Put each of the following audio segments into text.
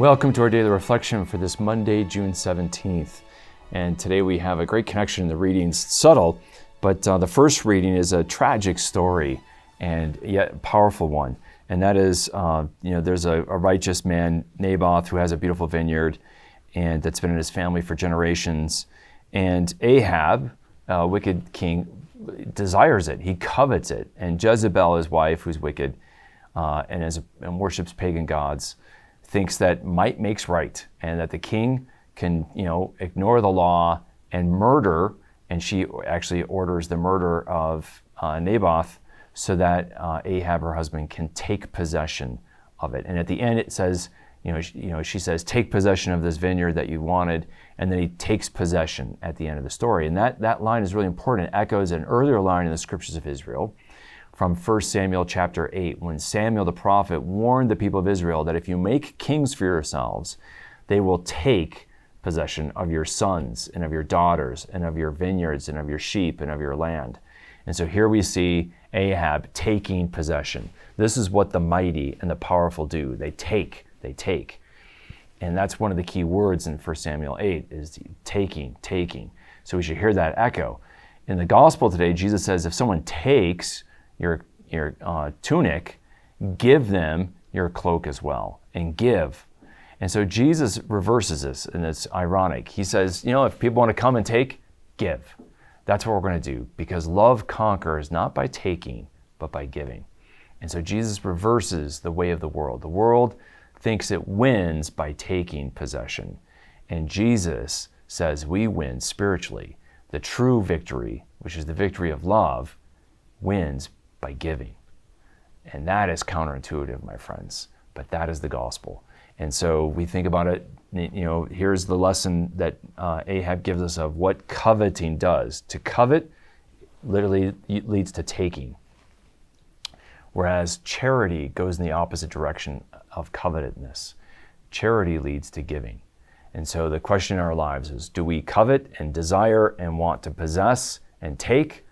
Welcome to our daily reflection for this Monday, June 17th. And today we have a great connection in the readings. Subtle, but the first reading is a tragic story and yet a powerful one. And that is, there's a righteous man, Naboth, who has a beautiful vineyard and that's been in his family for generations. And Ahab, a wicked king, desires it. He covets it. And Jezebel, his wife, who's wicked and worships pagan gods, thinks that might makes right and that the king can, ignore the law and murder, and she actually orders the murder of Naboth so that Ahab, her husband, can take possession of it. And at the end it says, she says, take possession of this vineyard that you wanted, and then he takes possession at the end of the story. And that line is really important. It echoes an earlier line in the scriptures of Israel from 1 Samuel chapter 8, when Samuel the prophet warned the people of Israel that if you make kings for yourselves, they will take possession of your sons and of your daughters and of your vineyards and of your sheep and of your land. And so here we see Ahab taking possession. This is what the mighty and the powerful do. They take. And that's one of the key words in 1 Samuel 8 is taking. So we should hear that echo. In the gospel today, Jesus says if someone takes your tunic, give them your cloak as well, and give. And so Jesus reverses this, and it's ironic. He says, if people want to come and take, give. That's what we're going to do, because love conquers not by taking, but by giving. And so Jesus reverses the way of the world. The world thinks it wins by taking possession. And Jesus says we win spiritually. The true victory, which is the victory of love, wins by giving. And that is counterintuitive, my friends, but that is the gospel. And so we think about it, here's the lesson that Ahab gives us of what coveting does. To covet literally leads to taking, whereas charity goes in the opposite direction of covetousness. Charity leads to giving. And so the question in our lives is, do we covet and desire and want to possess and take,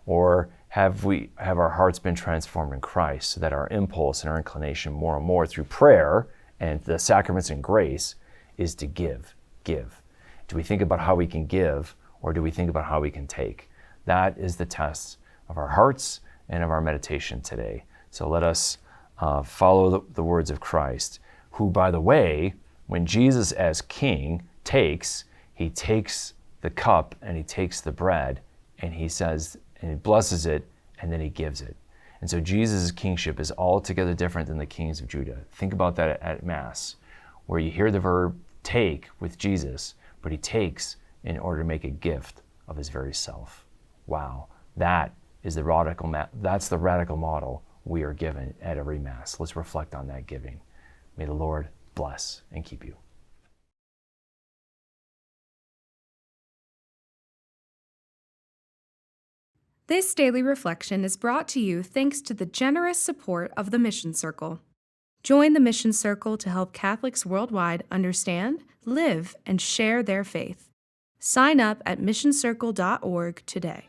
or have our hearts been transformed in Christ so that our impulse and our inclination more and more through prayer and the sacraments and grace is to give? Do we think about how we can give, or do we think about how we can take? That is the test of our hearts and of our meditation today. So let us follow the words of Christ, who, by the way, when Jesus as king he takes the cup and he takes the bread and he says, and he blesses it, and then he gives it. And so Jesus' kingship is altogether different than the kings of Judah. Think about that at Mass, where you hear the verb take with Jesus, but he takes in order to make a gift of his very self. Wow, that's the radical model we are given at every Mass. Let's reflect on that giving. May the Lord bless and keep you. This daily reflection is brought to you thanks to the generous support of the Mission Circle. Join the Mission Circle to help Catholics worldwide understand, live, and share their faith. Sign up at missioncircle.org today.